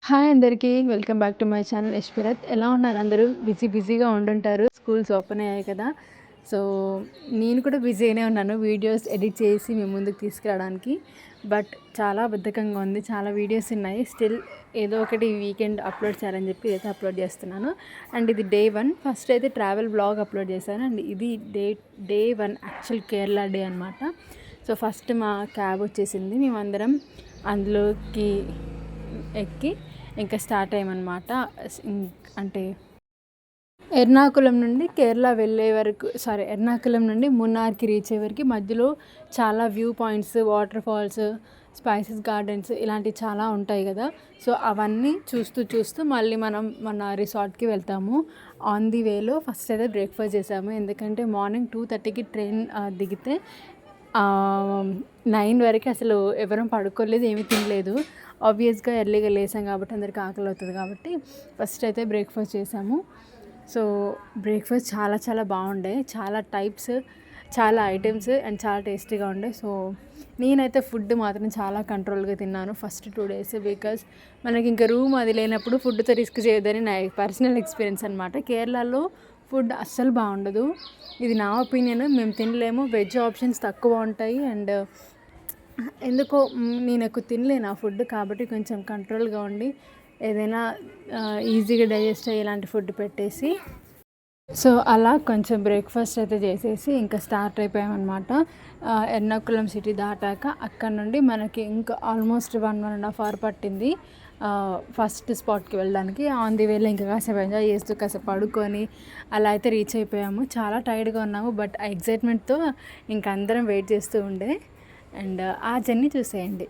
Hi అందరికీ. Welcome back to my channel Yashvirat. ఎలా ఉన్నారు అందరూ? బిజీగా ఉండుంటారు. స్కూల్స్ ఓపెన్ అయ్యాయి కదా! సో, నేను కూడా బిజీగానే ఉన్నాను వీడియోస్ ఎడిట్ చేసి మీ ముందుకు తీసుకురావడానికి. బట్ చాలా బద్ధకంగా ఉంది. చాలా వీడియోస్ ఉన్నాయి. స్టిల్ ఏదో ఒకటి వీకెండ్ అప్లోడ్ చేయాలని చెప్పి అయితే అప్లోడ్ చేస్తున్నాను. అండ్ ఇది డే 1. ఫస్ట్ అయితే ట్రావెల్ బ్లాగ్ అప్లోడ్ చేశాను. అండ్ ఇది డే 1 యాక్చువల్ కేరళ డే అనమాట. సో, ఫస్ట్ మా క్యాబ్ వచ్చేసింది. మేమందరం అందులోకి ఎక్కి ఇంకా స్టార్ట్ అయ్యామన్నమాట. అంటే ఎర్నాకుళం నుండి కేరళ వెళ్ళే వరకు, ఎర్నాకుళం నుండి మున్నార్కి రీచ్ అయ్యే వరకు మధ్యలో చాలా viewpoints, waterfalls, spices gardens ఇలాంటివి చాలా ఉంటాయి కదా. సో అవన్నీ చూస్తూ మళ్ళీ మనం మన రిసార్ట్కి వెళ్తాము. ఆన్ ది వేలో ఫస్ట్ అయితే బ్రేక్ఫాస్ట్ చేసాము. ఎందుకంటే మార్నింగ్ 2:30కి ట్రైన్ దిగితే 9 వరకు అసలు ఎవరం పడుకోలేదు, ఏమీ తినలేదు. ఆబ్వియస్గా ఎర్లీగా లేసాం కాబట్టి అందరికి ఆకలి అవుతుంది కాబట్టి ఫస్ట్ అయితే బ్రేక్ఫాస్ట్ చేసాము. సో బ్రేక్ఫాస్ట్ చాలా బాగుండే. చాలా టైప్స్, చాలా ఐటమ్స్ అండ్ చాలా టేస్టీగా ఉండే. సో నేనైతే ఫుడ్ మాత్రం చాలా కంట్రోల్గా తిన్నాను ఫస్ట్ 2 days. బికాజ్ మనకి ఇంకా రూమ్ అది లేనప్పుడు ఫుడ్తో రిస్క్ చేయొద్దని నా పర్సనల్ ఎక్స్పీరియన్స్ అనమాట. కేరళలో ఫుడ్ అస్సలు బాగుండదు, ఇది నా ఒపీనియన్. మేము తినలేము, వెజ్ ఆప్షన్స్ తక్కువ ఉంటాయి. అండ్ ఎందుకో నేను ఎక్కువ తినలేను ఆ ఫుడ్, కాబట్టి కొంచెం కంట్రోల్గా ఉండి ఏదైనా ఈజీగా డైజెస్ట్ అయ్యే ఇలాంటి ఫుడ్ పెట్టేసి, సో అలా కొంచెం బ్రేక్ఫాస్ట్ అయితే చేసేసి ఇంకా స్టార్ట్ అయిపోయామన్నమాట. ఎర్నాకుళం సిటీ దాటాక అక్కడ నుండి మనకి ఇంకా ఆల్మోస్ట్ 1.5 hour పట్టింది ఫస్ట్ స్పాట్కి వెళ్ళడానికి. ఆన్ ది వేలో ఇంకా కాసేపు ఎంజాయ్ చేస్తూ కాసేపు పడుకొని అలా అయితే రీచ్ అయిపోయాము. చాలా టైర్డ్గా ఉన్నాము, బట్ ఆ ఎగ్జైట్మెంట్తో ఇంకా అందరం వెయిట్ చేస్తూ ఉండే. అండ్ ఆ జర్నీ చూసేయండి.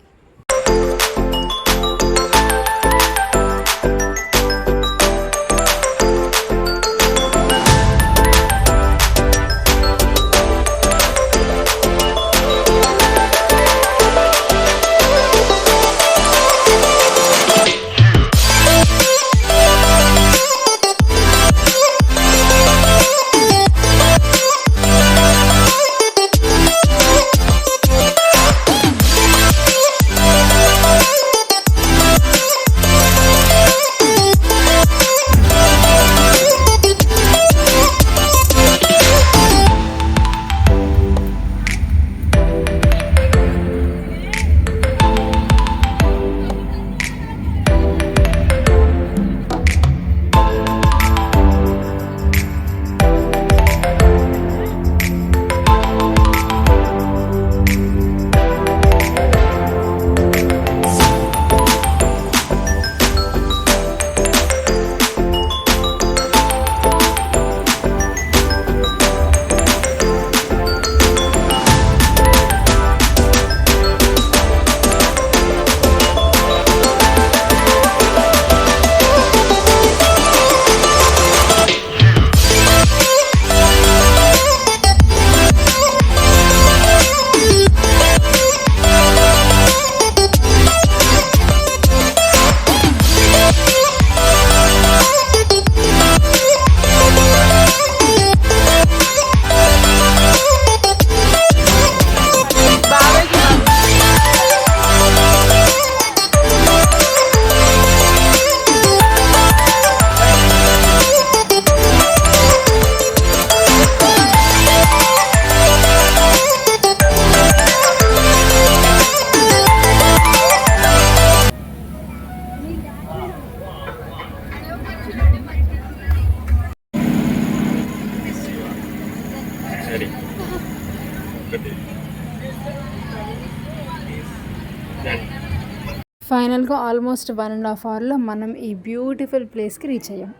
ఫైనల్గా ఆల్మోస్ట్ 1.5 hourలో మనం ఈ బ్యూటిఫుల్ ప్లేస్కి రీచ్ అయ్యాం.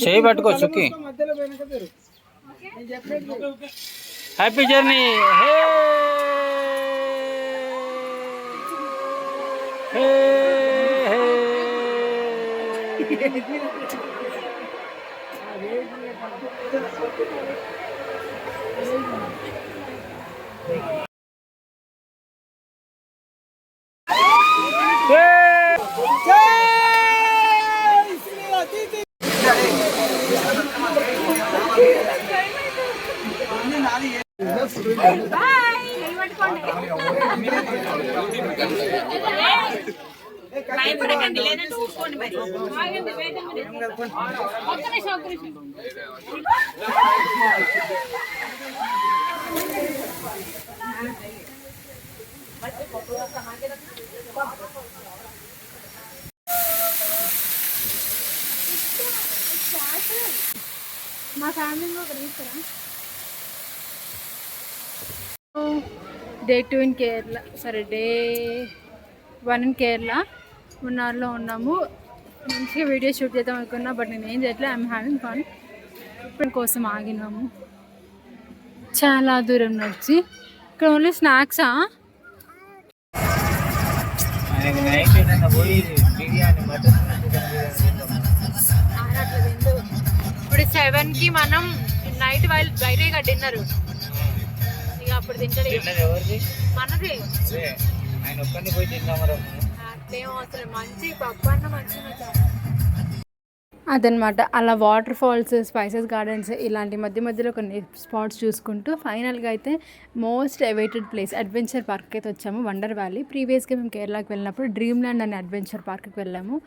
చేయి పట్టుకో చుక్కి. Happy journey. మా ఫ్యామిలీలో ఒక తీసుకురా. డే 2 ఇన్ కేరళ, సరే డే 1 ఇన్ కేరళ. మున్నార్లో ఉన్నాము. మంచిగా వీడియో షూట్ చేద్దాం అనుకున్నా, బట్ నేను ఏం చేయట్లేదు. I'm having fun. ఇప్పుడు కోసం ఆగినాము చాలా దూరం నడిచి. ఇక్కడ ఓన్లీ స్నాక్సా? ఇప్పుడు 7కి మనం నైట్ బయట డిన్నర్. ఇక అప్పుడు తింటాడు. మనది అట్లేం అవసరం. మంచి పప్పు అన్న మంచిగా అదనమాట. అలా వాటర్ ఫాల్స్, స్పైసెస్ గార్డెన్స్ ఇలాంటి మధ్యలో కొన్ని స్పాట్స్ చూసుకుంటూ ఫైనల్గా అయితే మోస్ట్ అవైటెడ్ ప్లేస్ అడ్వెంచర్ పార్క్కి అయితే వచ్చాము, వండర్ వ్యాలీ. ప్రీవియస్గా మేము కేరళకి వెళ్ళినప్పుడు డ్రీమ్ ల్యాండ్ అనే అడ్వెంచర్ పార్క్కి వెళ్ళాము.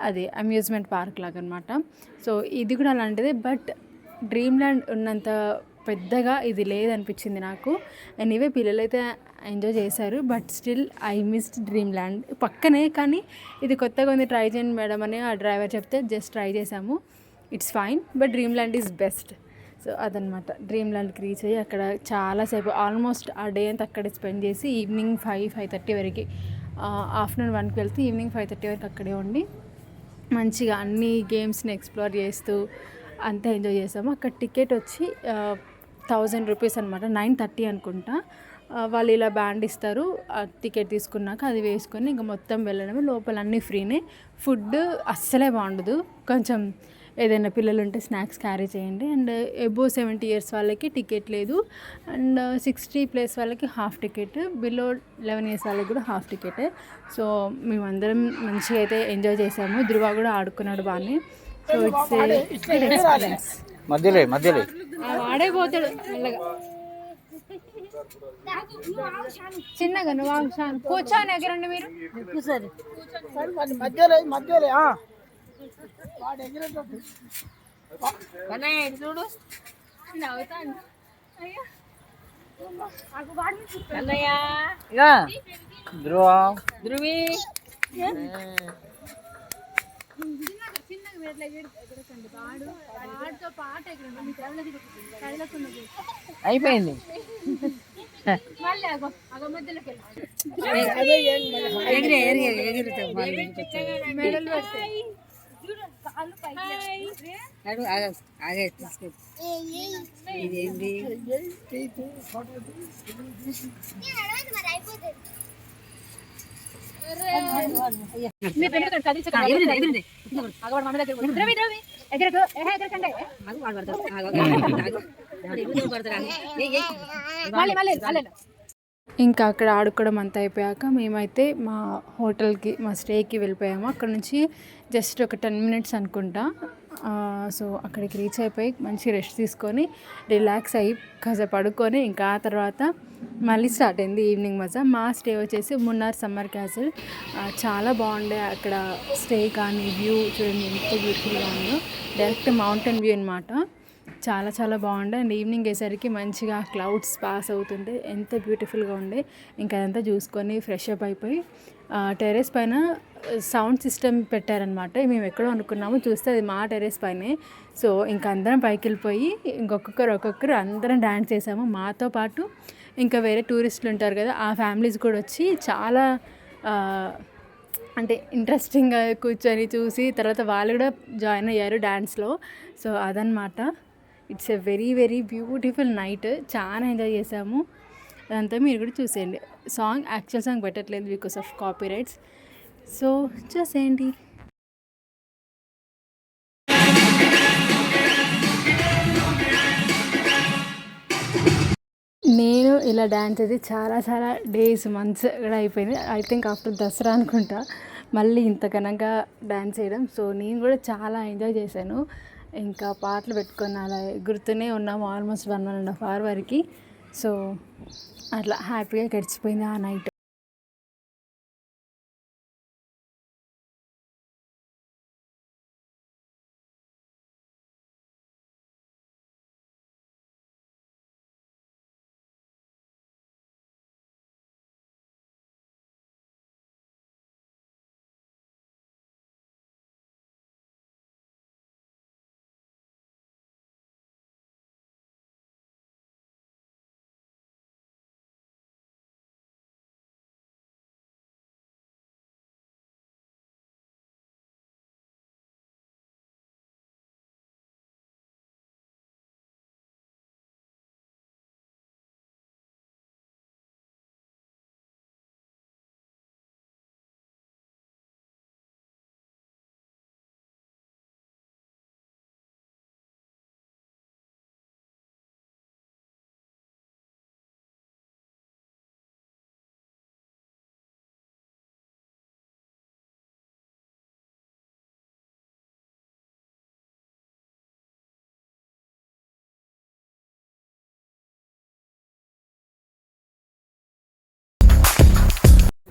అది అమ్యూజ్మెంట్ పార్క్ లాగా అనమాట. సో ఇది కూడా అలాంటిదే, బట్ డ్రీమ్ ల్యాండ్ ఉన్నంత పెద్దగా ఇది లేదనిపించింది నాకు. ఎనీవే పిల్లలైతే ఎంజాయ్ చేశారు, but still I missed dream land. పక్కనే, కానీ ఇది కొత్తగా ఉంది, ట్రై చేయండి మేడం అని ఆ డ్రైవర్ చెప్తే జస్ట్ ట్రై చేసాము. It's fine, but dream land is best. So అదనమాట. డ్రీమ్ ల్యాండ్కి రీచ్ అయ్యి అక్కడ చాలాసేపు ఆల్మోస్ట్ ఆ డే అంతా అక్కడే స్పెండ్ చేసి ఈవినింగ్ 5-5:30 వరకు, ఆఫ్టర్నూన్ 1కి వెళ్తే ఈవినింగ్ 5:30 వరకు అక్కడే ఉండి మంచిగా అన్ని గేమ్స్ని ఎక్స్ప్లోర్ చేస్తూ అంతా ఎంజాయ్ చేసాము. అక్కడ టికెట్ వచ్చి 1000 రూపీస్ అనమాట, 9:30 అనుకుంటా. వాళ్ళు ఇలా బ్యాండ్ ఇస్తారు, టికెట్ తీసుకున్నాక అది వేసుకొని ఇంకా మొత్తం వెళ్ళడమే. లోపల అన్నీ ఫ్రీనే. ఫుడ్ అస్సలే బాగుండదు. కొంచెం ఏదైనా పిల్లలు ఉంటే స్నాక్స్ క్యారీ చేయండి. అండ్ ఎబో 70 ఇయర్స్ వాళ్ళకి టికెట్ లేదు, అండ్ 60+ వాళ్ళకి హాఫ్ టికెట్, బిలో 11 ఇయర్స్ వాళ్ళకి కూడా హాఫ్ టికెటే. సో మేమందరం మంచిగా అయితే ఎంజాయ్ చేసాము. ధృవ కూడా ఆడుకున్నాడు బాగానే. So it's good experience. మధ్యలో ఆడే పోతాడు మెల్లగా. చిన్నగా నువ్వు కూర్చొని ఎగరండి మీరు. చూడు ధృవి అయిపోయింది. ఇంకా అక్కడ ఆడుకోవడం అంతా అయిపోయాక మేమైతే మా హోటల్కి, మా స్టేకి వెళ్ళిపోయాము. అక్కడ నుంచి జస్ట్ ఒక 10 మినిట్స్ అనుకుంటా. సో అక్కడికి రీచ్ అయిపోయి మంచి రెస్ట్ తీసుకొని రిలాక్స్ అయ్యి కాసేపు పడుకొని ఇంకా ఆ తర్వాత మళ్ళీ స్టార్ట్ అయింది ఈవినింగ్ మజా. మా స్టే వచ్చేసి మున్నార్ సమ్మర్ క్యాసిల్. చాలా బాగుండే అక్కడ స్టే కానీ వ్యూ చూడండి ఎంత బ్యూటిఫుల్గా ఉందో. డైరెక్ట్ మౌంటైన్ వ్యూ అనమాట. చాలా చాలా బాగుండే. అండ్ ఈవినింగ్ అయ్యేసరికి మంచిగా క్లౌడ్స్ పాస్ అవుతుంటే ఎంత బ్యూటిఫుల్గా ఉండే. ఇంకా అదంతా చూసుకొని ఫ్రెష్ అప్ అయిపోయి టెర్రస్ పైన సౌండ్ సిస్టమ్ పెట్టారనమాట. మేము ఎక్కడో అనుకున్నాము, చూస్తే అది మా టెర్రస్ పైనే. సో ఇంక అందరం పైకి వెళ్ళిపోయి ఒక్కొక్కరు అందరం డ్యాన్స్ చేసాము. మాతో పాటు ఇంకా వేరే టూరిస్టులు ఉంటారు కదా, ఆ ఫ్యామిలీస్ కూడా వచ్చి చాలా అంటే ఇంట్రెస్టింగ్గా కూర్చొని చూసి తర్వాత వాళ్ళు కూడా జాయిన్ అయ్యారు డ్యాన్స్లో. సో అదనమాట. It's a very very beautiful night. చాలా ఎంజాయ్ చేసాము. అదంతా మీరు కూడా చూసేయండి. యాక్చువల్ సాంగ్ పెట్టట్లేదు because of copy rights. So చూసేయండి. నేను ఇలా డ్యాన్స్ అయితే చాలా డేస్ మంత్స్ కూడా అయిపోయింది. ఐ థింక్ ఆఫ్టర్ దసరా అనుకుంటా మళ్ళీ ఇంత ఘనంగా డ్యాన్స్ చేయడం. సో నేను కూడా చాలా ఎంజాయ్ చేశాను. ఇంకా పాటలు పెట్టుకొని అలా ఎగురుతూనే ఉన్నాము ఆల్మోస్ట్ 1.5 hour వరకు. సో అట్లా హ్యాపీగా గడిచిపోయింది ఆ నైట్.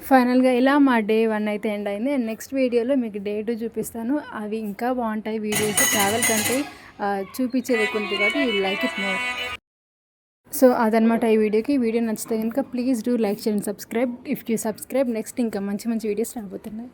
ఫైనల్గా ఇలా మా డే 1 అయితే ఎండ్ అయింది. అండ్ నెక్స్ట్ వీడియోలో మీకు డే 2 చూపిస్తాను. అవి ఇంకా బాగుంటాయి వీడియోస్. ట్రావెల్ కంటే చూపించేది ఎక్కువ ఉంటుంది కాబట్టి you like it more. So అదనమాట ఈ వీడియోకి. వీడియో నచ్చితే కనుక please do like, share and subscribe. If you subscribe next ఇంకా మంచి వీడియోస్ రాబోతున్నాయి.